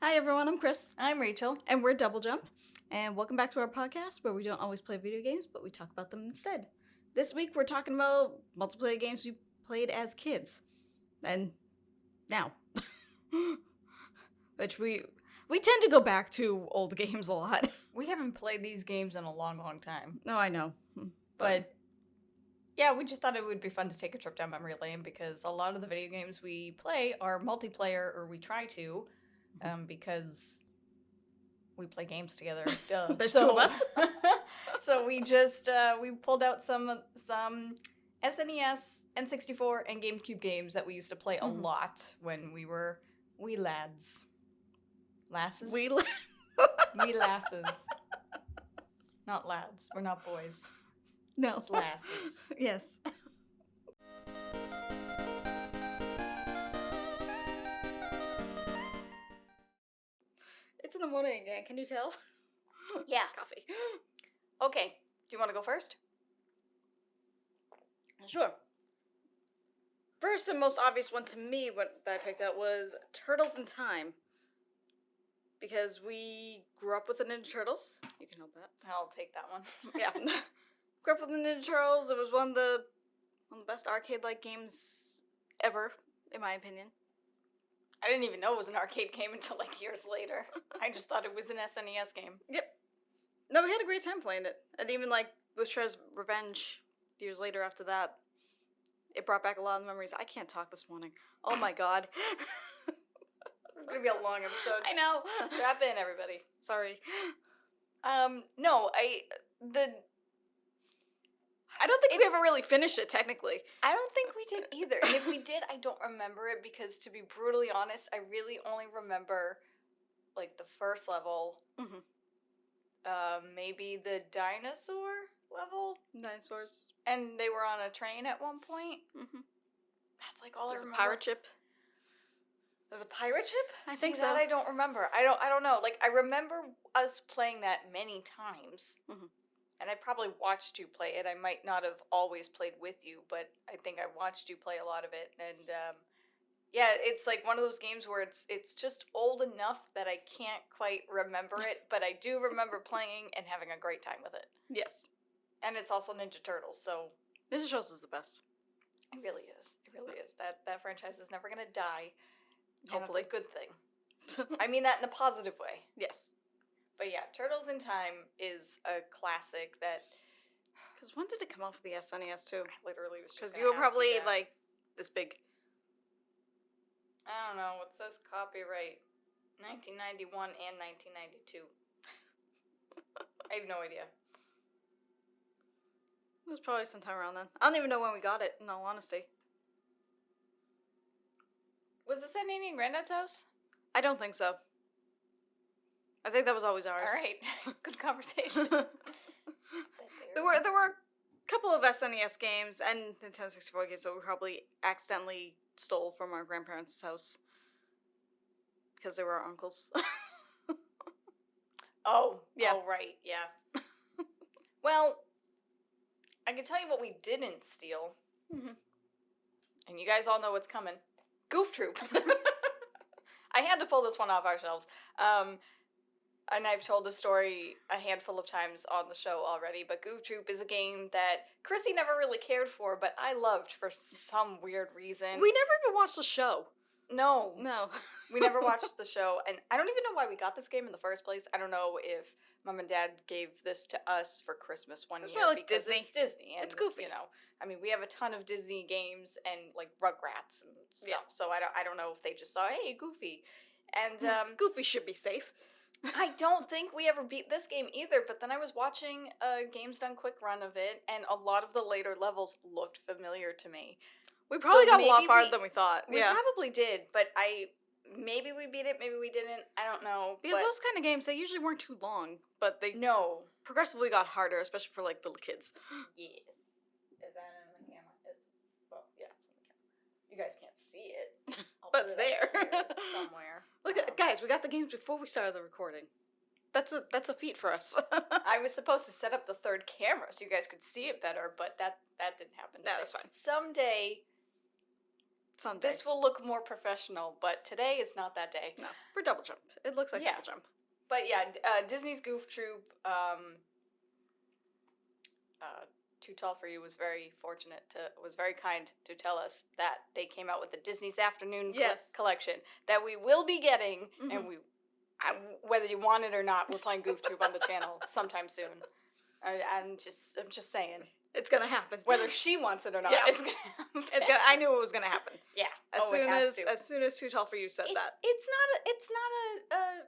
Hi everyone, I'm Kris. I'm Rachel. And we're Double Jump. And welcome back to our podcast where we don't always play video games, but we talk about them instead. This week we're talking about multiplayer games we played as kids. And now. Which we tend to go back to old games a lot. We haven't played these games in a long, long time. No, I know. But yeah, we just thought it would be fun to take a trip down memory lane because a lot of the video games we play are multiplayer, or we try to, because we play games together. Duh. There's two of us. So we just we pulled out some SNES, N64, and Gamecube games that we used to play a lot when we were wee lads. Lasses? Wee lasses. Not lads. We're not boys. No. It's lasses. Yes. It's in the morning again. Can you tell? Yeah. Coffee. Okay. Do you want to go first? Sure. First and most obvious one to me that I picked out was Turtles in Time. Because we grew up with the Ninja Turtles. You can hold that. I'll take that one. Yeah. Grew up with the Ninja Turtles. It was one of the best arcade-like games ever, in my opinion. I didn't even know it was an arcade game until like years later. I just thought it was an SNES game. Yep. No, we had a great time playing it. And even like with Shredder's Revenge years later after that, it brought back a lot of memories. I can't talk this morning. Oh my god. It's gonna be a long episode. I know. Strap in, everybody. Sorry. No, I don't think we ever really finished it, technically. I don't think we did either. And if we did, I don't remember it because, to be brutally honest, I really only remember, like, the first level. Mm-hmm. Maybe the dinosaur level. Dinosaurs. And they were on a train at one point. Mm-hmm. That's, like, all There's I remember. a pirate ship. There's a pirate ship? I think so. That I don't remember. I don't know. Like, I remember us playing that many times. Mm-hmm. And I probably watched you play it. I might not have always played with you, but I think I watched you play a lot of it. And yeah, it's like one of those games where it's just old enough that I can't quite remember it, but I do remember playing and having a great time with it. Yes. And it's also Ninja Turtles, so Ninja Turtles is the best. it really is. It really is. That franchise is never gonna die. Hopefully. And that's a good thing. I mean that in a positive way. Yes. But yeah, Turtles in Time is a classic that... Because when did it come off with the SNES, too? I literally was just because you were probably, like, this big. I don't know. It says copyright 1991 and 1992. I have no idea. It was probably sometime around then. I don't even know when we got it, in all honesty. Was this at Nanny and Granddad's house? I don't think so. I think that was always ours. All right. Good conversation. There were a couple of SNES games and Nintendo 64 games that we probably accidentally stole from our grandparents' house. Because they were our uncles. Oh. Yeah. Oh, right. Yeah. Well, I can tell you what we didn't steal. Mm-hmm. And you guys all know what's coming. Goof Troop. I had to pull this one off our shelves. And I've told the story a handful of times on the show already, but Goof Troop is a game that Chrissy never really cared for, but I loved for some weird reason. We never even watched the show. No. We never watched the show, and I don't even know why we got this game in the first place. I don't know if Mom and Dad gave this to us for Christmas one year. Well, like because Disney. It's Disney. And, it's goofy. You know, I mean, we have a ton of Disney games and, like, Rugrats and stuff, so I don't know if they just saw, hey, Goofy. And, Goofy should be safe. I don't think we ever beat this game either, but then I was watching a Games Done Quick run of it, and a lot of the later levels looked familiar to me. We probably got a lot farther than we thought. We probably did, but maybe we beat it, maybe we didn't. I don't know. Because those kind of games, they usually weren't too long, but they progressively got harder, especially for, like, little kids. Yes. Is that in the camera? Well, yeah, it's in the camera. You guys can't see it. But it's there. Somewhere. Look, guys, we got the games before we started the recording. That's a feat for us. I was supposed to set up the third camera so you guys could see it better, but that didn't happen. That's fine. Someday Someday. This will look more professional, but today is not that day. No, we're double jump. It looks like double jump. But yeah, Disney's Goof Troop, Too Tall for You was very kind to tell us that they came out with the Disney's Afternoon collection that we will be getting, and whether you want it or not, we're playing Goof Troop on the channel sometime soon. I'm just saying. It's gonna happen. Whether she wants it or not, it's gonna happen. I knew it was gonna happen. Yeah. As soon as Too Tall for You said that. It's not a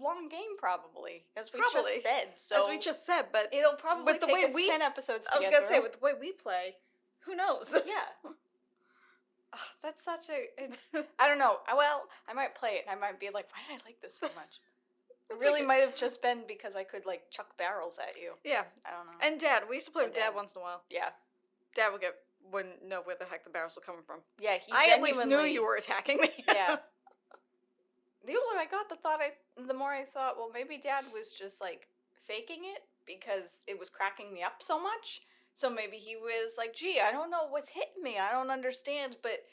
long game, probably, as we just said. So as we just said, but it'll probably with the take way us 10 episodes to I was gonna say, with the way we play, who knows? Yeah. Oh, that's such a. I don't know. I might play it and I might be like, why did I like this so much? It really might have just been because I could, like, chuck barrels at you. Yeah. I don't know. And Dad. We used to play with Dad once in a while. Yeah. Dad wouldn't know where the heck the barrels were coming from. Yeah, I at least knew you were attacking me. Yeah. The older I got, the more I thought, well, maybe Dad was just, like, faking it because it was cracking me up so much. So maybe he was like, gee, I don't know what's hitting me. I don't understand, but...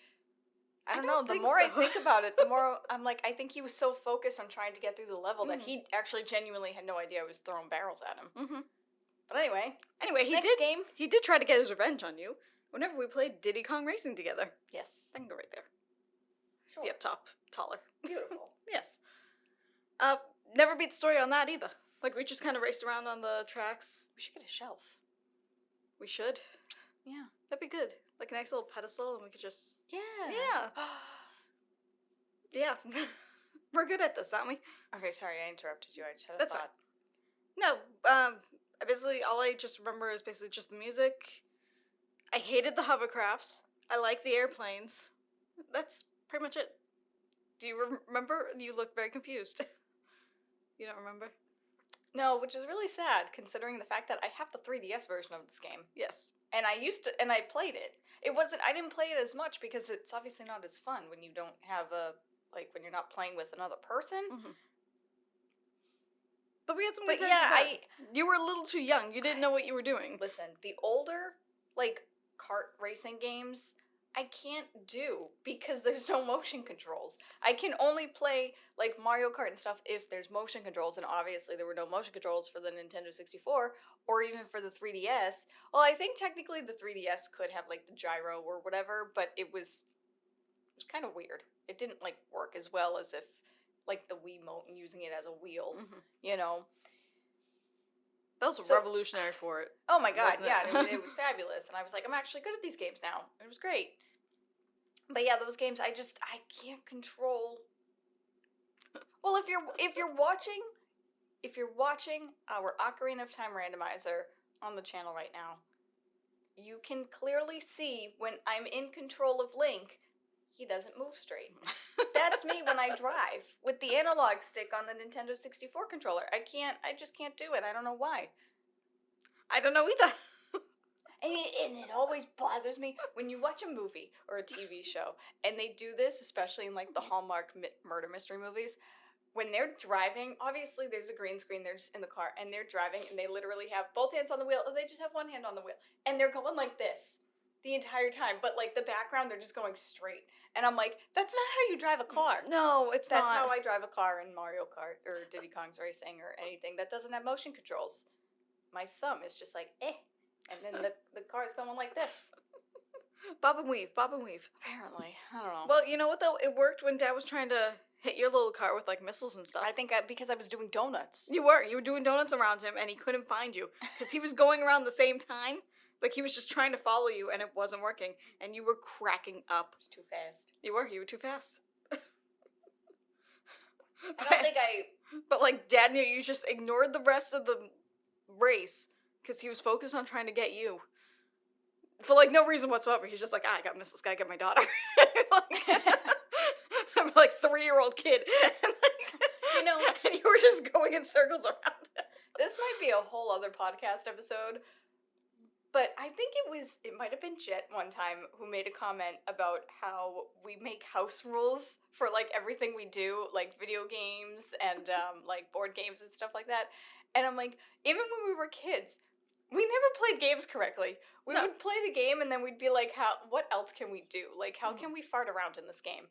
I don't know. The more I think about it, the more I'm like, I think he was so focused on trying to get through the level that he actually genuinely had no idea I was throwing barrels at him. Mm-hmm. But anyway, he did try to get his revenge on you whenever we played Diddy Kong Racing together. Yes. I can go right there. Sure. Be up top, taller. Beautiful. Yes. Never beat the story on that either. Like, we just kind of raced around on the tracks. We should get a shelf. We should. Yeah. That'd be good. Like a nice little pedestal, and we could just... Yeah. Yeah. Yeah. We're good at this, aren't we? Okay, sorry, I interrupted you. I just had a That's thought. Fine. No, basically, all I just remember is basically just the music. I hated the hovercrafts. I like the airplanes. That's pretty much it. Do you remember? You look very confused. You don't remember? No, which is really sad, considering the fact that I have the 3DS version of this game. Yes. And I played it. I didn't play it as much because it's obviously not as fun when you don't have when you're not playing with another person. Mm-hmm. But we had some good times. You were a little too young. You didn't know what you were doing. Listen, the older, kart racing games, I can't do because there's no motion controls. I can only play, Mario Kart and stuff if there's motion controls, and obviously there were no motion controls for the Nintendo 64, or even for the 3DS. Well, I think technically the 3DS could have, the gyro or whatever, but it was kind of weird. It didn't, work as well as if, the Wiimote and using it as a wheel, you know? That was revolutionary for it. Oh my god, yeah, it was fabulous. And I was like, I'm actually good at these games now. It was great. But yeah, those games, I can't control. Well, if you're watching our Ocarina of Time randomizer on the channel right now, you can clearly see when I'm in control of Link, he doesn't move straight. That's me when I drive with the analog stick on the Nintendo 64 controller. I just can't do it. I don't know why. I don't know either. And it always bothers me when you watch a movie or a TV show and they do this, especially in the Hallmark murder mystery movies. When they're driving, obviously there's a green screen, they're just in the car, and they're driving and they literally have both hands on the wheel, or they just have one hand on the wheel, and they're going like this the entire time, but the background, they're just going straight. And I'm like, that's not how you drive a car. No, that's not. That's how I drive a car in Mario Kart or Diddy Kong's Racing or anything that doesn't have motion controls. My thumb is just and then the car's going like this. Bob and weave. Apparently. I don't know. Well, you know what, though? It worked when Dad was trying to hit your little car with, missiles and stuff. I think because I was doing donuts. You were doing donuts around him, and he couldn't find you. Because he was going around the same time. He was just trying to follow you, and it wasn't working. And you were cracking up. It was too fast. You were too fast. I don't think I... But, Dad knew you just ignored the rest of the race, because he was focused on trying to get you. For, no reason whatsoever. He's just I gotta miss this guy, get my daughter. I'm a 3-year-old kid. And, and you were just going in circles around him. This might be a whole other podcast episode, but I think it might have been Jet one time who made a comment about how we make house rules for, everything we do, video games and, board games and stuff like that. And I'm like, even when we were kids, We never played games correctly. We No. would play the game and then we'd be like, what else can we do? Like, how can we fart around in this game?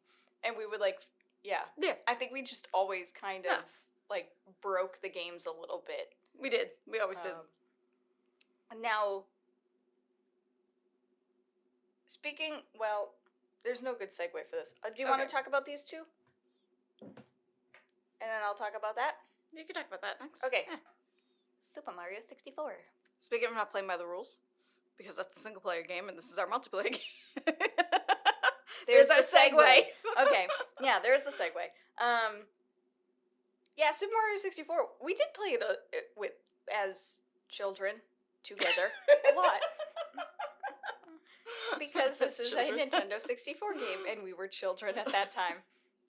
And we would like, yeah. I think we just always kind of like broke the games a little bit. We did. We always did. Now, speaking, well, there's no good segue for this. Do you want to talk about these two? And then I'll talk about that? You can talk about that next. Okay. Yeah. Super Mario 64. Speaking of not playing by the rules, because that's a single player game and this is our multiplayer game. There's our segue. Okay. Yeah, there's the segue. Yeah, Super Mario 64. We did play it with as children together a lot. Because this is a Nintendo 64 game and we were children at that time.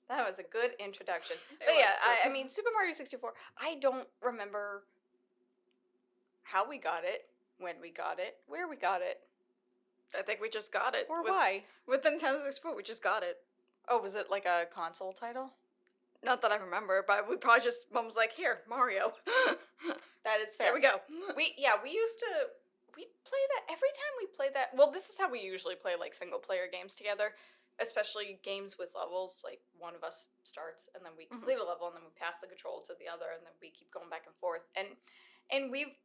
That was a good introduction. But yeah, I mean, Super Mario 64, I don't remember how we got it, when we got it, where we got it. I think we just got it. Or why? With the Nintendo 64, we just got it. Oh, was it like a console title? Not that I remember, but we probably just, Mom was like, here, Mario. That is fair. There we go. We used to, we play that, every time we play that, well, this is how we usually play, like, single-player games together, especially games with levels, like, one of us starts, and then we complete a level, and then we pass the control to the other, and then we keep going back and forth, and we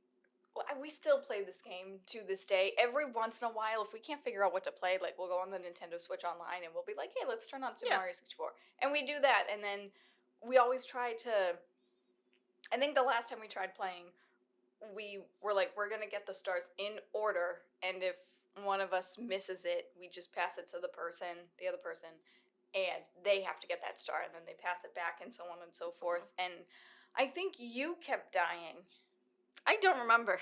still play this game to this day. Every once in a while, if we can't figure out what to play, like, we'll go on the Nintendo Switch online, and we'll be like, hey, let's turn on Super Mario 64. And we do that, and then we always try to... I think the last time we tried playing, we were like, we're going to get the stars in order, and if one of us misses it, we just pass it to the other person, and they have to get that star, and then they pass it back, and so on and so forth. And I think you kept dying. I don't remember.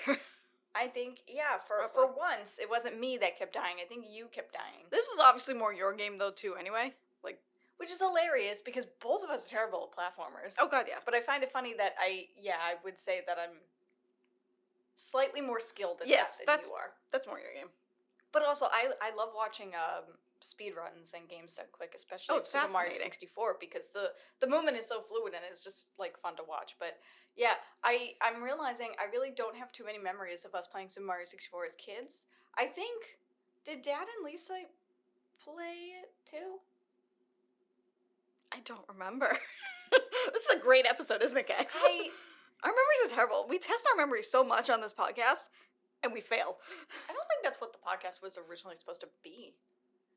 I think, yeah, for once, it wasn't me that kept dying. I think you kept dying. This is obviously more your game, though, too, anyway. Like, which is hilarious, because both of us are terrible at platformers. Oh, God, yeah. But I find it funny that I would say that I'm slightly more skilled at that than you are. That's more your game. But also, I love watching speedruns and games done quick, especially Super Mario 64, because the movement is so fluid and it's just, like, fun to watch. But, yeah, I'm realizing I really don't have too many memories of us playing Super Mario 64 as kids. I think, did Dad and Lisa play it, too? I don't remember. This is a great episode, isn't it, guys? Our memories are terrible. We test our memories so much on this podcast, and we fail. I don't think that's what the podcast was originally supposed to be.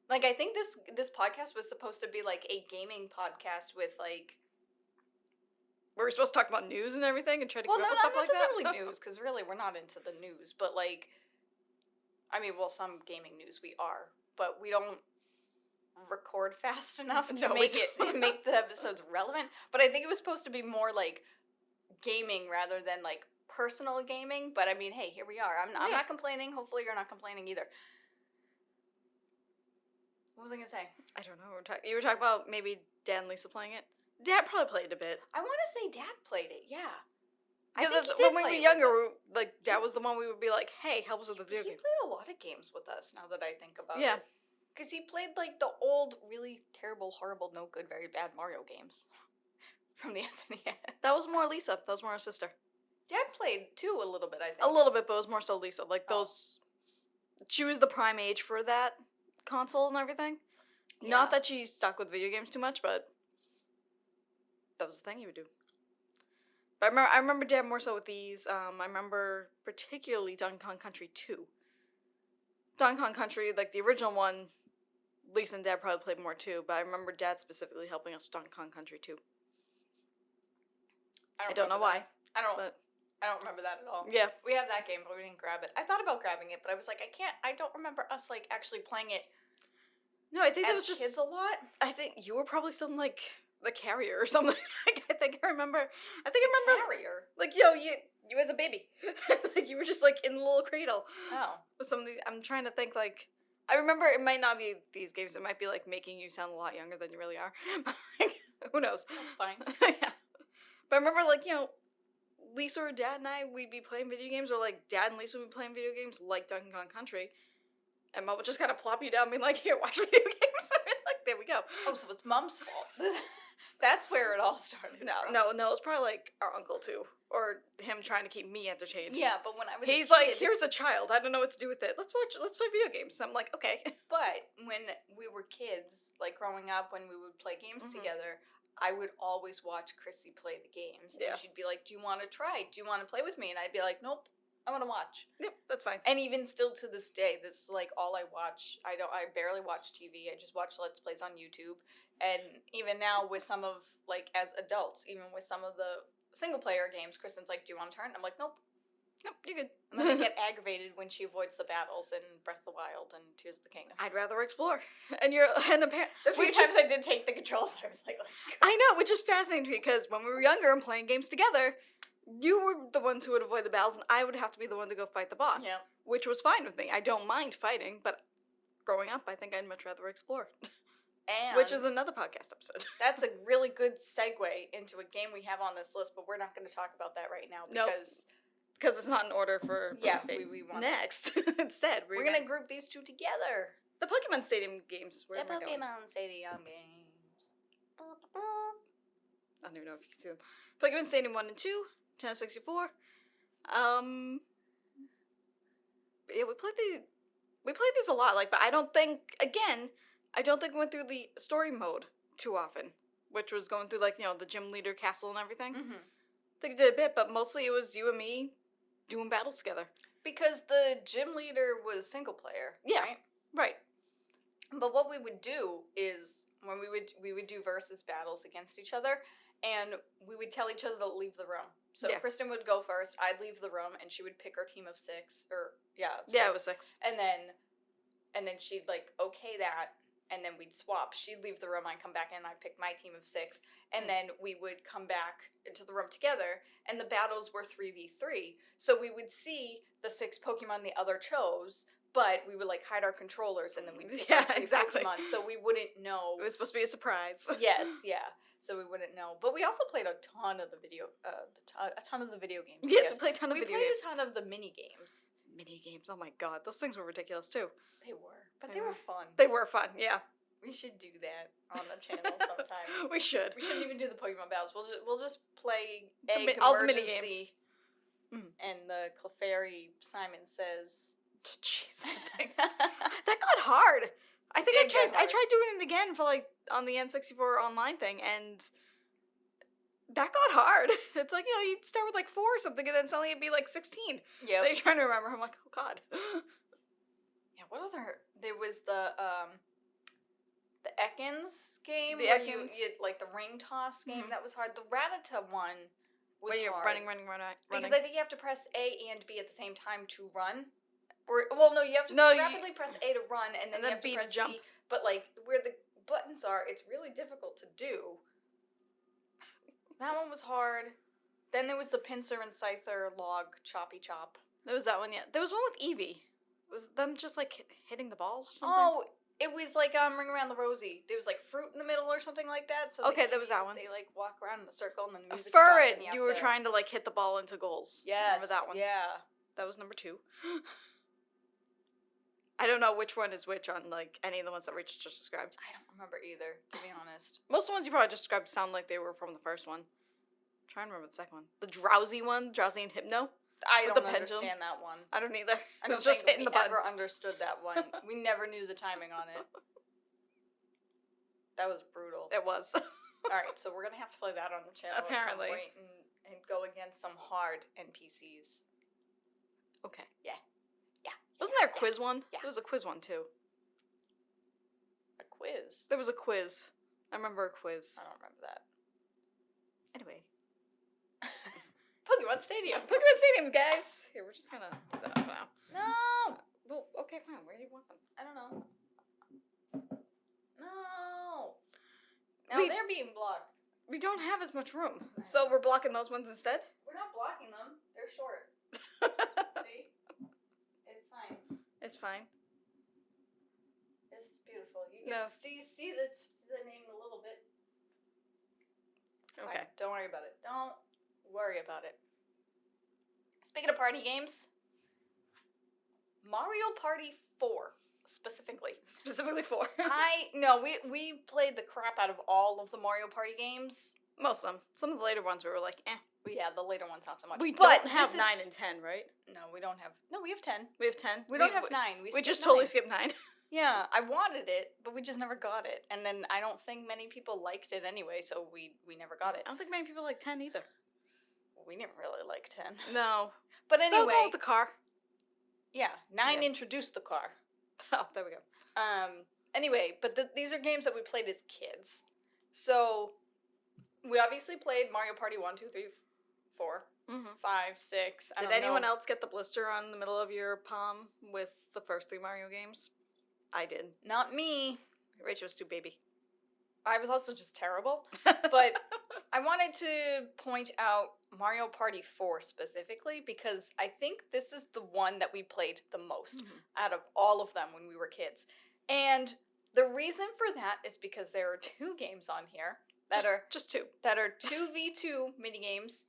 Like, I think this podcast was supposed to be, like, a gaming podcast with, like... Were we supposed to talk about news and everything and try to keep up with stuff like that? Well, not necessarily news, because really, we're not into the news. But, like, I mean, well, some gaming news we are, but we don't record fast enough to make the episodes relevant. But I think it was supposed to be more, like, gaming rather than, like, personal gaming. But, I mean, hey, here we are. I'm not complaining. Hopefully you're not complaining either. What was I going to say? I don't know. You were talking about maybe Dad and Lisa playing it? Dad probably played it a bit. I want to say Dad played it, yeah. Because when we were younger, like, Dad was the one we would be like, hey, help us with the video game. He played a lot of games with us, now that I think about it. Yeah. Because he played, like, the old, really terrible, horrible, no good, very bad Mario games from the SNES. That was more Lisa. That was more her sister. Dad played, too, a little bit, I think. A little bit, but it was more so Lisa. Like, those... She was the prime age for that console and everything. Yeah. Not that she stuck with video games too much, but... That was the thing he would do. But I remember Dad more so with these. I remember particularly Donkey Kong Country 2. Donkey Kong Country, like the original one, Lisa and Dad probably played more too, but I remember Dad specifically helping us with Donkey Kong Country 2. I don't know why. I don't remember that at all. Yeah. We have that game, but we didn't grab it. I thought about grabbing it, but I was like, I don't remember us, like, actually playing it. No, I think it was just kids a lot. I think you were probably still in, like, the carrier or something. I think I remember. Carrier. Like, you as a baby. Like, you were just, like, in the little cradle. Oh. With some of these, I'm trying to think, like, I remember it might not be these games. It might be, like, making you sound a lot younger than you really are. Like, who knows? That's fine. Yeah. But I remember, like, Lisa or Dad and I, we'd be playing video games, or, like, Dad and Lisa would be playing video games, like Donkey Kong Country. And Mom would just kind of plop you down and be like, here, watch video games. Like, there we go. Oh, so it's Mom's fault. That's where it all started. No, it was probably like our uncle too, or him trying to keep me entertained. Yeah, but when I was He's a kid, like, here's a child. I don't know what to do with it. Let's play video games. I'm like, okay. But when we were kids, like growing up, when we would play games together, I would always watch Chrissy play the games. Yeah. And she'd be like, do you want to try? Do you want to play with me? And I'd be like, nope, I want to watch. Yep, that's fine. And even still to this day, this is like all I watch. I barely watch TV. I just watch Let's Plays on YouTube. And even now with some of, like, as adults, even with some of the single player games, Kristen's like, do you want to turn? I'm like, nope. Nope, you're good. And then I get aggravated when she avoids the battles in Breath of the Wild and Tears of the Kingdom. I'd rather explore. And The few times I did take the controls, I was like, let's go. I know, which is fascinating to me, because when we were younger and playing games together, you were the ones who would avoid the battles, and I would have to be the one to go fight the boss. Yeah. Which was fine with me. I don't mind fighting, but growing up, I think I'd much rather explore. And which is another podcast episode. That's a really good segue into a game we have on this list, but we're not going to talk about that right now because... Because it's not in order for we want next. Instead, we're going to group these two together. The Pokemon Stadium games. The Pokemon Stadium games. I don't even know if you can see them. Pokemon Stadium 1 and 2, Nintendo 64. Yeah, we played these a lot, like, but I don't think we went through the story mode too often, which was going through, like, you know, the gym leader castle and everything. Mm-hmm. I think I did a bit, but mostly it was you and me doing battles together. Because the gym leader was single player, yeah, right. But what we would do is when we would do versus battles against each other, and we would tell each other to leave the room. So Kristen would go first, I'd leave the room, and she would pick her team of 6, or it was 6. And then she'd like okay that, and then we'd swap. She'd leave the room, I'd come back in, I'd pick my team of 6, and then we would come back into the room together, and the battles were 3v3. So we would see the 6 Pokemon the other chose, but we would like hide our controllers, and then we'd pick our 3 Pokemon, so we wouldn't know. It was supposed to be a surprise. Yes, yeah. So we wouldn't know. But we also played a ton of the video games. Yes, we played a ton of video games. We played a ton of the mini games. Mini games, oh my god, those things were ridiculous too. They were, but they were fun. They were fun, yeah. We should do that on the channel sometime. We should. We shouldn't even do the Pokemon battles. We'll just play all the mini games. And the Clefairy Simon Says. Jeez, that got hard. I think I tried doing it again for like on the N64 online thing, and that got hard. It's like, you know, you'd start with like 4 or something, and then suddenly it'd be like 16. Yeah. They're trying to remember. I'm like, oh god. Yeah. What other? There was the Ekans game. The where Ekans. you like the ring toss game. That was hard. The Rattata one was where you're hard. running. Because I think you have to press A and B at the same time to run. Or, well, no, you have to rapidly press A to run, and then you have to press jump. B. But, like, where the buttons are, it's really difficult to do. That one was hard. Then there was the Pincer and Scyther log choppy chop. There was that one, yeah. There was one with Eevee. Was them just, like, hitting the balls or something? Oh, it was like Ring Around the Rosie. There was, like, fruit in the middle or something like that. So okay, there was that one. They, like, walk around in a circle, and then the music stops. Furret, you were trying to, like, hit the ball into goals. Yes, remember that one? Yeah. That was number 2. I don't know which one is which on, like, any of the ones that we just described. I don't remember either, to be honest. Most of the ones you probably just described sound like they were from the first one. I'm trying to remember the second one. The Drowsy one, Drowsy and Hypno. I don't understand that one. I don't either. I don't just think hitting we the button. ever understood that one. We never knew the timing on it. That was brutal. It was. Alright, so we're going to have to play that on the channel apparently. At some point and go against some hard NPCs. Okay. Yeah. Wasn't there a quiz one? Yeah. There was a quiz one, too. A quiz? There was a quiz. I remember a quiz. I don't remember that. Anyway. Pokemon Stadium. Pokemon Stadium, guys. Here, we're just gonna do that for now. No! Well, okay, fine. Where do you want them? I don't know. No! Now they're being blocked. We don't have as much room. So we're blocking those ones instead? We're not blocking them. They're short. See? It's fine. It's beautiful. You can see the name a little bit. Okay. Don't worry about it. Don't worry about it. Speaking of party games, Mario Party 4 specifically. Specifically 4. No, we played the crap out of all of the Mario Party games. Most of them. Some of the later ones we were like, eh. But yeah, the later ones not so much. We but don't have 9 and 10, right? No, we don't have. No, we have 10. We have 10. We don't have 9. We just skipped totally 9. skipped 9. Yeah, I wanted it, but we just never got it. And then I don't think many people liked it anyway, so we never got it. I don't think many people like 10 either. We didn't really like 10. No. But anyway. So go with the car. Yeah, 9 introduced the car. Oh, there we go. Anyway, but these are games that we played as kids. So, we obviously played Mario Party 1, 2, 3, 4, 5, 6. Did anyone else get the blister on the middle of your palm with the first 3 Mario games? I did. Not me. Rachel was too baby. I was also just terrible. But I wanted to point out Mario Party 4 specifically because I think this is the one that we played the most out of all of them when we were kids. And the reason for that is because there are 2 games on here that are 2 2v2 minigames,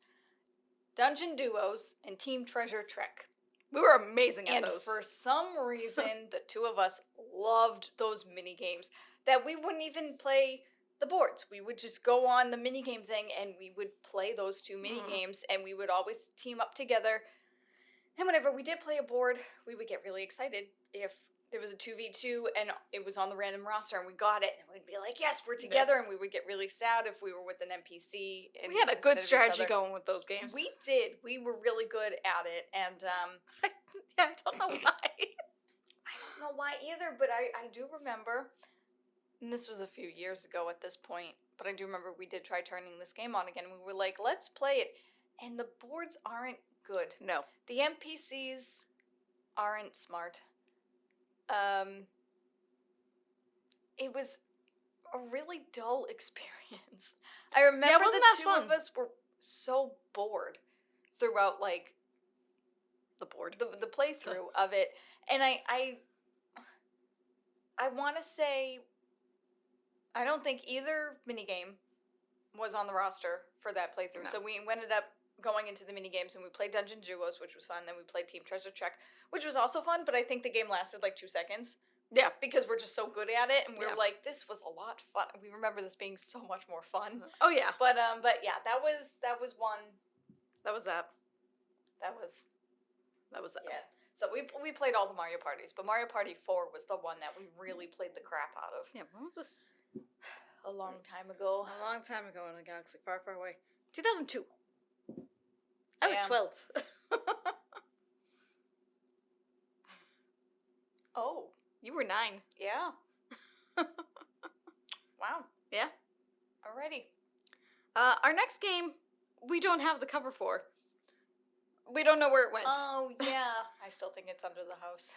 Dungeon Duos, and Team Treasure Trek. We were amazing at those. And for some reason, the 2 of us loved those minigames that we wouldn't even play the boards. We would just go on the minigame thing and we would play those 2 minigames and we would always team up together. And whenever we did play a board, we would get really excited if there was a 2v2 and it was on the random roster and we got it and we'd be like, yes, we're together. Yes. And we would get really sad if we were with an NPC. And we had a good instead of each strategy other. going with those games. We did. We were really good at it. And I don't know why. I don't know why either, but I do remember, and this was a few years ago at this point, but I do remember we did try turning this game on again. We were like, let's play it. And the boards aren't good. No. The NPCs aren't smart. It was a really dull experience. I remember wasn't the that 2 fun? of us were so bored throughout, like, The board. the playthrough of it. And I want to say, I don't think either minigame was on the roster for that playthrough. No. So we ended up going into the minigames and we played Dungeon Duos, which was fun. Then we played Team Treasure Trek, which was also fun, but I think the game lasted like 2 seconds. Yeah. Because we're just so good at it and we Yeah. were like, this was a lot fun. We remember this being so much more fun. Oh yeah. But yeah, that was one. That was that. That was Yeah. So we played all the Mario Parties, but Mario Party 4 was the one that we really played the crap out of. Yeah, when was this? A long time ago. A long time ago in a galaxy far, far away. 2002. I was Yeah. 12. Oh, You were 9. yeah. Wow. Yeah. Alrighty. Our next game, we don't have the cover for. We don't know where it went. Oh, yeah. I still think it's under the house.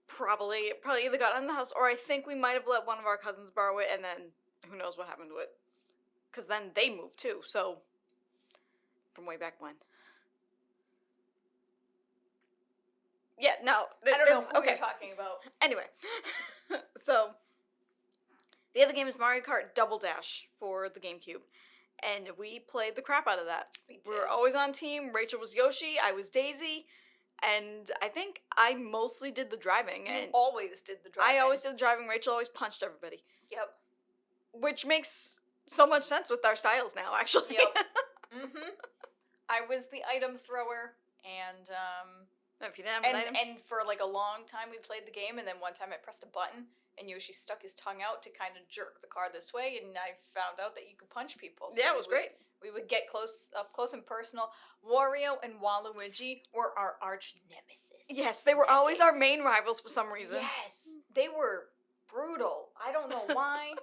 Probably. It probably either got in the house, or I think we might have let one of our cousins borrow it, and then who knows what happened to it. Because then they moved too, so. From way back when. Yeah, no. I don't know who you're talking about. Anyway. So, the other game is Mario Kart Double Dash for the Gamecube. And we played the crap out of that. We We were did. always on team. Rachel was Yoshi, I was Daisy, and I think I mostly did the driving. You And always did the driving. I always did the driving. Rachel always punched everybody. Yep. Which makes so much sense with our styles now, actually. Yep. Mm-hmm. I was the item thrower, and If you didn't have an item. and for like a long time we played the game, and then one time I pressed a button, and Yoshi stuck his tongue out to kind of jerk the car this way, and I found out that you could punch people. So Yeah, it was great. We would get up close and personal. Wario and Waluigi were our arch nemesis. Yes, they were always our main rivals for some reason. Yes, they were brutal. I don't know why,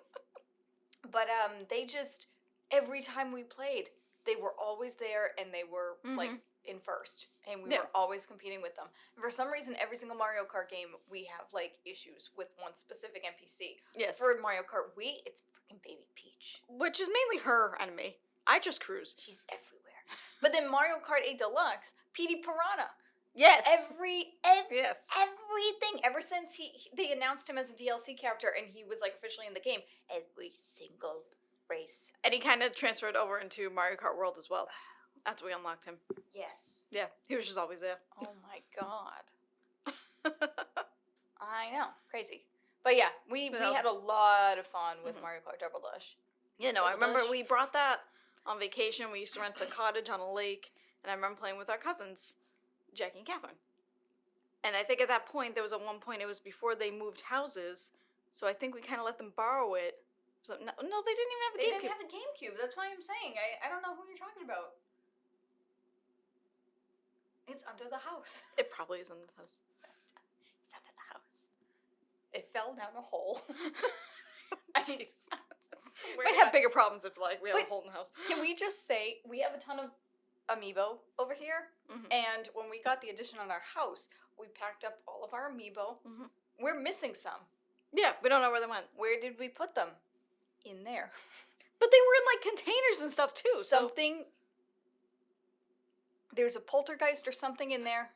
but they just every time we played, they were always there, and they were like in first, and we Yeah. were always competing with them. And for some reason, every single Mario Kart game, we have like issues with one specific NPC. Yes. For Mario Kart Wii, it's freaking Baby Peach. Which is mainly her enemy. I just cruise. She's everywhere. But then Mario Kart 8 Deluxe, Petey Piranha. Yes. Yes. Yes. Everything. Ever since they announced him as a DLC character and he was like officially in the game, every single race. And he kind of transferred over into Mario Kart World as well. After we unlocked him. Yes. Yeah, he was just always there. Oh my god. I know, crazy. But yeah, we had a lot of fun with Mario Kart Double Dash. Yeah, no, I Double remember Dash. we brought that on vacation. We used to rent a cottage on a lake, and I remember playing with our cousins, Jackie and Catherine. And I think at that point, there was at one point, it was before they moved houses, so I think we kind of let them borrow it. So, no, they didn't even have a They GameCube. didn't have a GameCube. That's why I'm saying. I don't know who you're talking about. It's under the house. It probably is under the house. It's under the house. It fell down a hole. Jeez. We'd have bigger problems if, like, we had a hole in the house. Can we just say, we have a ton of amiibo over here, and when we got the addition on our house, we packed up all of our amiibo. We're missing some. Yeah, we don't know where they went. Where did we put them? In there. But they were in, like, containers and stuff, too. Something... There's a poltergeist or something in there.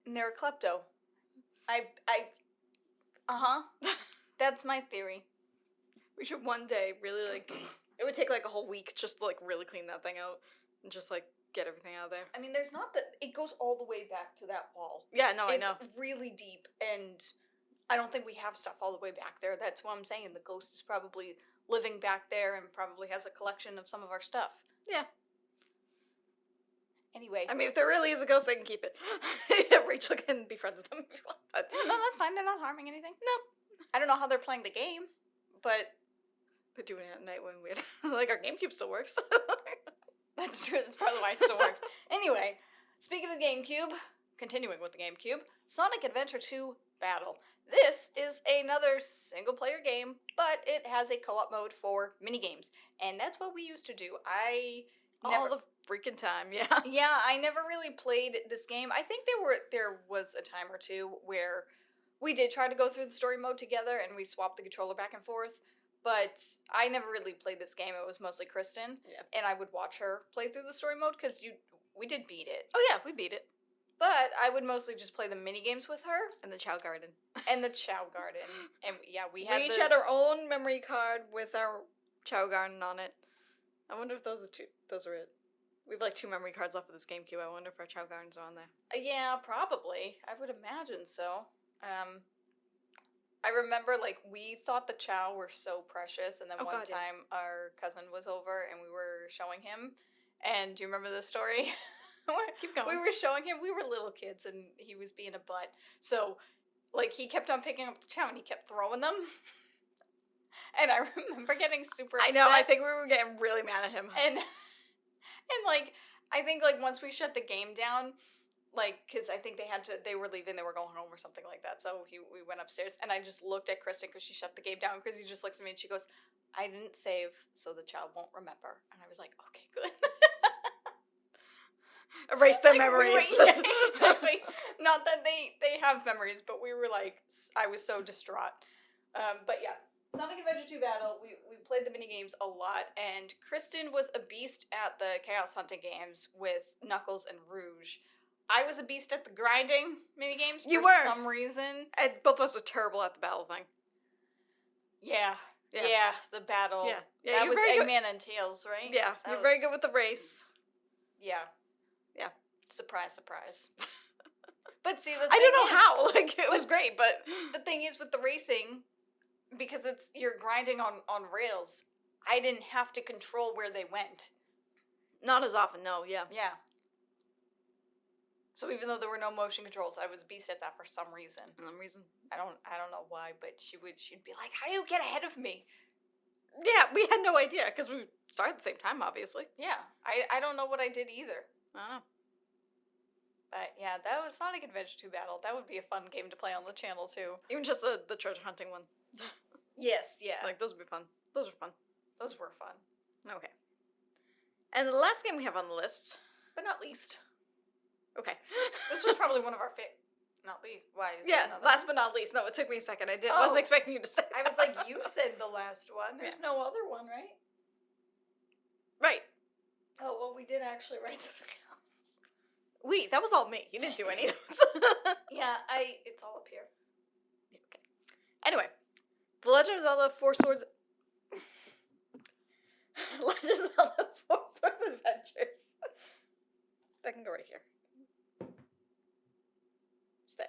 And they're a klepto. That's my theory. We should one day really, like... It would take, like, a whole week just to, like, really clean that thing out. And just, like, get everything out of there. I mean, there's not that... It goes all the way back to that wall. Yeah, no, I know. It's really deep, and I don't think we have stuff all the way back there. That's what I'm saying. The ghost is probably living back there and probably has a collection of some of our stuff. Yeah. Anyway. I mean, if there really is a ghost, they can keep it. Rachel can be friends with them. But... No, that's fine. They're not harming anything. No. I don't know how they're playing the game, but... They're doing it at night when weird. Like, our GameCube still works. That's true. That's probably why it still works. Anyway, speaking of the GameCube, continuing with the GameCube, Sonic Adventure 2 Battle. This is another single-player game, but it has a co-op mode for minigames. And that's what we used to do. All the freaking time, yeah. Yeah, I never really played this game. I think there was a time or two where we did try to go through the story mode together and we swapped the controller back and forth, but I never really played this game. It was mostly Kristen, and I would watch her play through the story mode because we did beat it. Oh yeah, we beat it. But I would mostly just play the mini games with her. And the Chow Garden. And the Chow Garden. And yeah, we each had our own memory card with our Chow Garden on it. I wonder if those are it. We have like 2 memory cards left of this GameCube. I wonder if our Chow Gardens are on there. Yeah, probably. I would imagine so. I remember, like, we thought the Chow were so precious, and then one time our cousin was over and we were showing him. And do you remember this story? Keep going. We were showing him, we were little kids, and he was being a butt. So, like, he kept on picking up the Chow and he kept throwing them. And I remember getting super upset. I know, I think we were getting really mad at him. And like, I think, like, once we shut the game down, like, because I think they were leaving, they were going home or something like that. So we went upstairs, and I just looked at Kristen because she shut the game down. Kristen just looks at me and she goes, "I didn't save, so the child won't remember." And I was like, okay, good. Erase their memories. Yeah, exactly. Not that they have memories, but we were like, I was so distraught. But yeah, Sonic Adventure 2 Battle, we played the minigames a lot, and Kristen was a beast at the Chaos Hunting games with Knuckles and Rouge. I was a beast at the grinding minigames for some reason. And both of us were terrible at the battle thing. Yeah, the battle. Yeah, that was Eggman and Tails, right? Yeah, you're very good with the race. Yeah. Yeah. Surprise, surprise. But see, I don't know how. Like, it was great, but the thing is with the racing, because you're grinding on rails, I didn't have to control where they went. Not as often, no, yeah. Yeah. So even though there were no motion controls, I was a beast at that for some reason. Some reason. I don't know why, but she'd be like, "How do you get ahead of me?" Yeah, we had no idea because we started at the same time, obviously. Yeah, I don't know what I did either. I don't know. But yeah, that was Sonic Adventure 2 Battle. That would be a fun game to play on the channel too. Even just the treasure hunting one. Yes, yeah. Like, those would be fun. Those were fun. Those were fun. Okay. And the last game we have on the list. But not least. Okay. This was probably one of our not least. Why is yeah, last but not least. No, it took me a second. I wasn't expecting you to say that. I was like, you said the last one. There's no other one, right? Right. Oh, well, we did actually write something else. That was all me. You didn't do any notes. Yeah, it's all up here. Yeah, okay. Anyway, The Legend of Zelda 4 Swords... Legend of Zelda 4 Swords Adventures. That can go right here. Stay.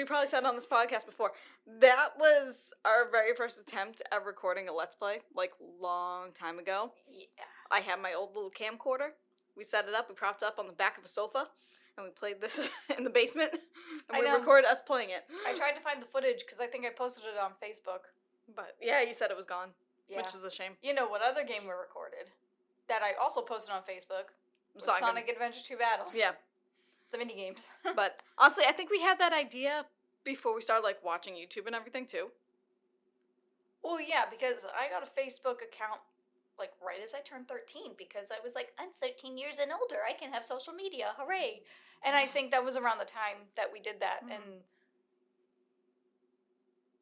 we probably said on this podcast before, that was our very first attempt at recording a Let's Play, like, long time ago. Yeah. I had my old little camcorder. We set it up, we propped it up on the back of a sofa, and we played this in the basement, and we recorded us playing it. I tried to find the footage, because I think I posted it on Facebook. But, yeah, you said it was gone, Yeah. which is a shame. You know what other game we recorded that I also posted on Facebook? Was Sonic Adventure 2 Battle. Yeah. The mini games. But honestly, I think we had that idea before we started like watching YouTube and everything too. Well, yeah, because I got a Facebook account like right as I turned 13 because I was like, I'm 13 years and older. I can have social media. Hooray. And I think that was around the time that we did that. Mm. And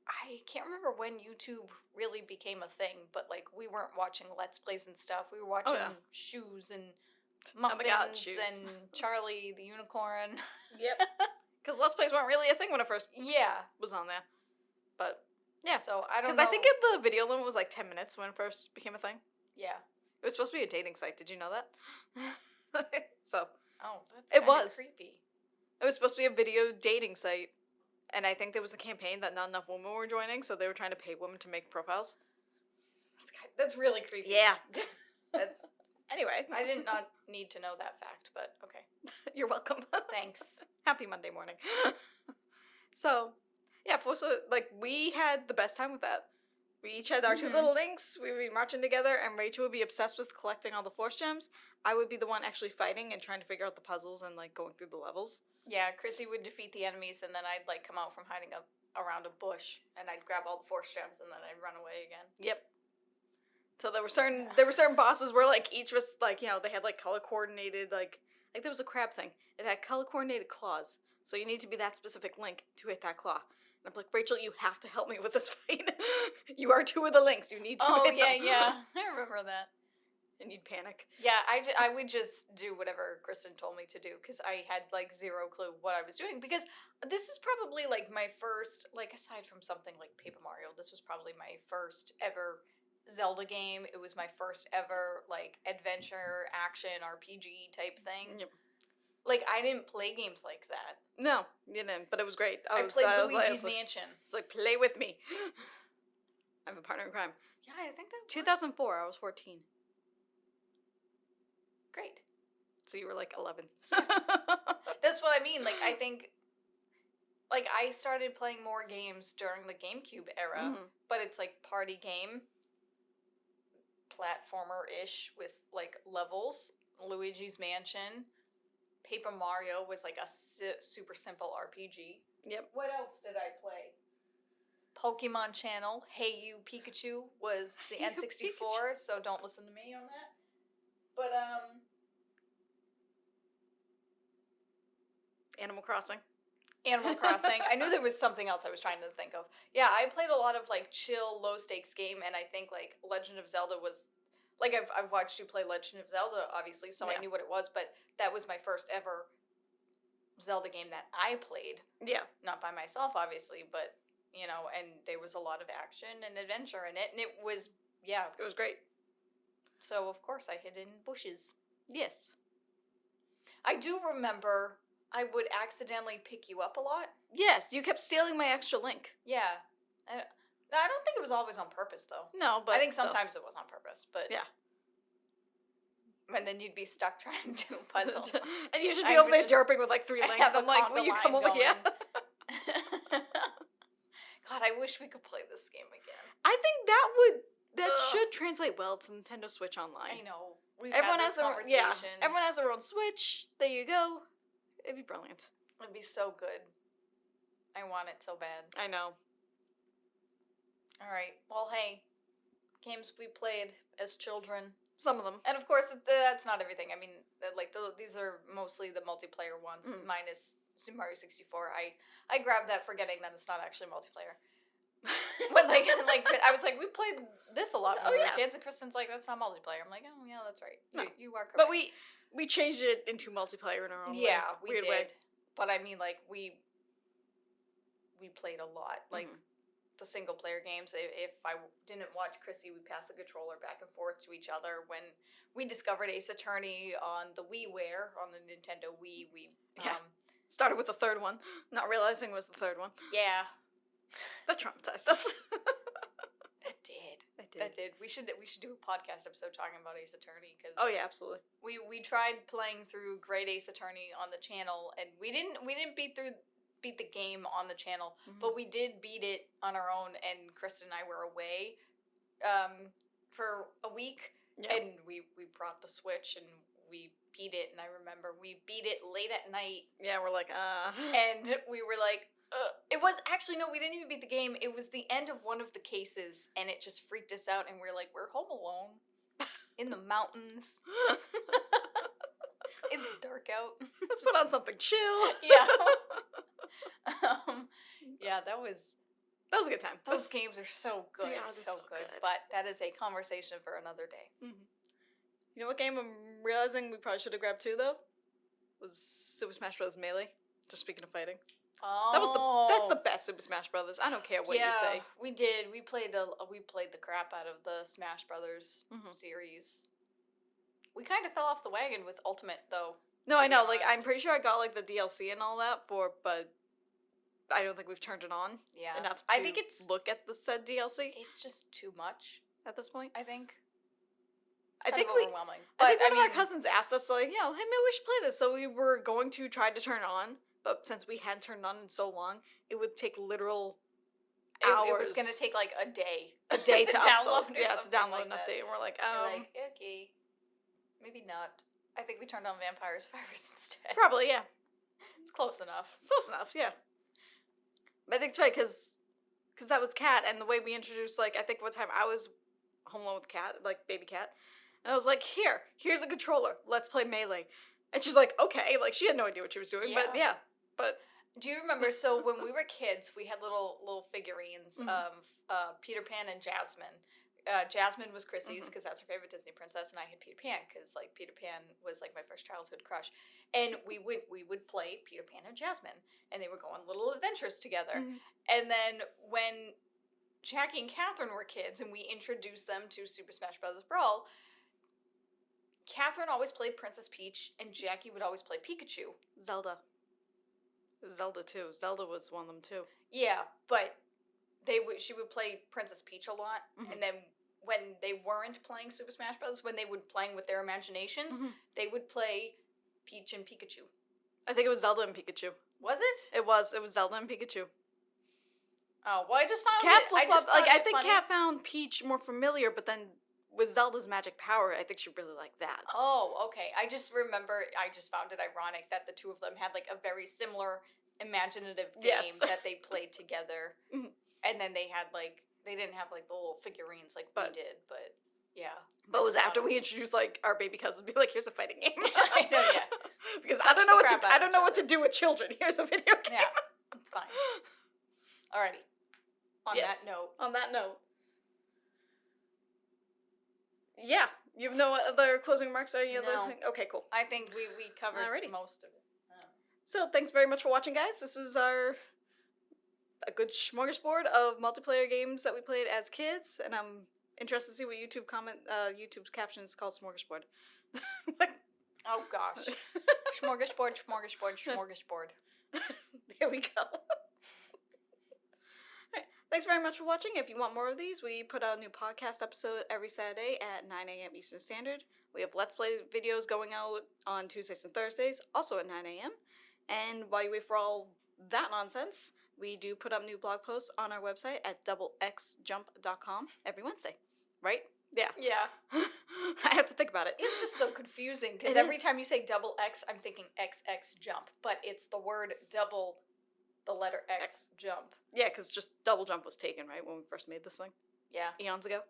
I can't remember when YouTube really became a thing, but like we weren't watching Let's Plays and stuff. We were watching Shoes and Muffins Shoes. and Charlie the Unicorn. Yep. Because Let's Plays weren't really a thing when it first was on there. But, yeah. So, I don't know. Because I think the video limit was like 10 minutes when it first became a thing. Yeah. It was supposed to be a dating site. Did you know that? So. Oh, that's kind of creepy. It was supposed to be a video dating site. And I think there was a campaign that not enough women were joining, so they were trying to pay women to make profiles. That's really creepy. Yeah. That's... Anyway. I did not need to know that fact, but okay. You're welcome. Thanks. Happy Monday morning. So, yeah, we had the best time with that. We each had our two little links. We would be marching together, and Rachel would be obsessed with collecting all the Force Gems. I would be the one actually fighting and trying to figure out the puzzles and, like, going through the levels. Yeah, Chrissy would defeat the enemies, and then I'd, like, come out from hiding up around a bush, and I'd grab all the Force Gems, and then I'd run away again. Yep. So there were certain bosses where, like, each was, like, you know, they had, like, color-coordinated, like there was a crab thing. It had color-coordinated claws. So you need to be that specific link to hit that claw. And I'm like, Rachel, you have to help me with this fight. You are two of the links. You need to hit them. Yeah. I remember that. And you'd panic. Yeah, I would just do whatever Kristen told me to do, because I had, like, zero clue what I was doing. Because this is probably, like, my first, like, aside from something like Paper Mario, this was probably my first ever Zelda game. It was my first ever, like, adventure, action, RPG type thing. Yep. Like, I didn't play games like that. No, you didn't, but it was great. I played Luigi's Mansion. It's like, play with me. I'm a partner in crime. Yeah, I think that 2004, I was 14. Great. So you were, like, 11. That's what I mean. Like, I think, like, I started playing more games during the Gamecube era, but it's, like, party game, platformer-ish with, like, levels. Luigi's Mansion. Paper Mario was, like, a super simple RPG. Yep. What else did I play? Pokemon Channel. Hey You Pikachu was the N64, so don't listen to me on that. But, Animal Crossing. I knew there was something else I was trying to think of. Yeah, I played a lot of, like, chill, low-stakes game, and I think, like, Legend of Zelda was... Like, I've watched you play Legend of Zelda, obviously, so I knew what it was, but that was my first ever Zelda game that I played. Yeah. Not by myself, obviously, but, you know, and there was a lot of action and adventure in it, and it was, It was great. So, of course, I hid in bushes. Yes. I do remember I would accidentally pick you up a lot. Yes, you kept stealing my extra link. Yeah. I don't think it was always on purpose, though. No, but... I think sometimes it was on purpose, but... Yeah. And then you'd be stuck trying to do a puzzle. And you should be over there derping with, like, 3 links. I'm like, will you come over here? God, I wish we could play this game again. I think that should translate well to Nintendo Switch Online. I know. Everyone has their own Switch. There you go. It'd be brilliant. It'd be so good. I want it so bad. I know. All right. Well, hey, games we played as children. Some of them. And of course, that's not everything. I mean, like, these are mostly the multiplayer ones, minus Super Mario 64. I grabbed that forgetting that it's not actually multiplayer. When, like, I was like, we played this a lot when we were kids, and Kristen's like, that's not multiplayer. I'm like, oh, yeah, that's right. No. You are correct. But we changed it into multiplayer in our own way. Yeah, we did. Way. But I mean, like, we played a lot. Like, the single-player games. If I didn't watch Chrissy, we'd pass the controller back and forth to each other. When we discovered Ace Attorney on the WiiWare, on the Nintendo Wii, we Started with the third one, not realizing it was the third one. Yeah. That traumatized us. That did. It did. That did. We should do a podcast episode talking about Ace Attorney because Oh yeah, absolutely. we tried playing through Great Ace Attorney on the channel and we didn't beat the game on the channel, but we did beat it on our own. And Kristen and I were away for a week, and we brought the Switch and we beat it. And I remember we beat it late at night. Yeah, we're like, And we were like, it was actually, no, we didn't even beat the game. It was the end of one of the cases, and it just freaked us out. And we were like, we're home alone in the mountains. It's dark out. Let's put on something chill. Yeah. Yeah, that was a good time. Those games are so good. They are, so good. But that is a conversation for another day. Mm-hmm. You know what game I'm realizing we probably should have grabbed too, though? Was Super Smash Bros. Melee. Just speaking of fighting. Oh. That's the best Super Smash Brothers. I don't care what you say. We did. We played the crap out of the Smash Brothers series. We kind of fell off the wagon with Ultimate, though. No, I know. Like, I'm pretty sure I got like the DLC and all that but I don't think we've turned it on enough to I think it's look at the said DLC. It's just too much at this point. I think. I think overwhelming. I think one of our cousins asked us, like, hey, maybe we should play this. So we were going to try to turn it on, but since we hadn't turned it on in so long, it would take literal hours. It was going to take like a day. A day to download. To download and update. And we're like, okay, maybe not. I think we turned on Vampire Survivors instead. Probably, yeah. It's close enough. Close enough, yeah. But I think it's right, because that was Kat, and the way we introduced, like, I think one time I was home alone with Kat, like, baby Kat, and I was like, here's a controller, let's play Melee. And she's like, okay, like, she had no idea what she was doing, but Do you remember, so when we were kids, we had little figurines of Peter Pan and Jasmine. Jasmine was Chrissy's because that's her favorite Disney princess, and I had Peter Pan because like Peter Pan was like my first childhood crush, and we would play Peter Pan and Jasmine, and they would go on little adventures together. And then when Jackie and Catherine were kids, and we introduced them to Super Smash Bros. Brawl, Catherine always played Princess Peach, and Jackie would always play Pikachu. Zelda. It was Zelda too. Zelda was one of them too. Yeah, but she would play Princess Peach a lot, and then when they weren't playing Super Smash Bros., when they would playing with their imaginations, they would play Peach and Pikachu. I think it was Zelda and Pikachu. Was it? It was Zelda and Pikachu. Oh, well, I just found Kat it. I think Kat found Peach more familiar, but then with Zelda's magic power, I think she really liked that. Oh, okay. I just found it ironic that the two of them had like a very similar imaginative game that they played together. And then they didn't have like the little figurines like we did, but yeah. But it was after we introduced like our baby cousins, be like, here's a fighting game. I know, yeah. Because I don't know what to do with children. Here's a video game. Yeah, it's fine. Alrighty. On that note. Yeah. You have no other closing remarks or any other thing? Okay, cool. I think we covered most of it. So thanks very much for watching, guys. This was a good smorgasbord of multiplayer games that we played as kids, and I'm interested to see what YouTube's caption is called smorgasbord. Oh gosh. Smorgasbord. There we go. Alright, thanks very much for watching. If you want more of these, we put out a new podcast episode every Saturday at 9 a.m. Eastern Standard. We have Let's Play videos going out on Tuesdays and Thursdays, also at 9 a.m. And while you wait for all that nonsense, we do put up new blog posts on our website at doublexjump.com every Wednesday. Right? Yeah. Yeah. I have to think about it. It's just so confusing because every time you say double X, I'm thinking XX jump, but it's the word double, the letter X jump. Yeah, because just double jump was taken, right, when we first made this thing? Yeah. Eons ago?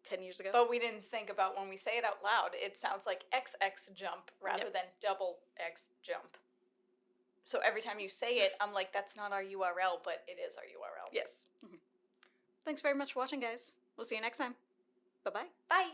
10 years ago? But we didn't think about when we say it out loud, it sounds like XX jump rather than double X jump. So every time you say it, I'm like, that's not our URL, but it is our URL. Yes. Thanks very much for watching, guys. We'll see you next time. Bye-bye. Bye.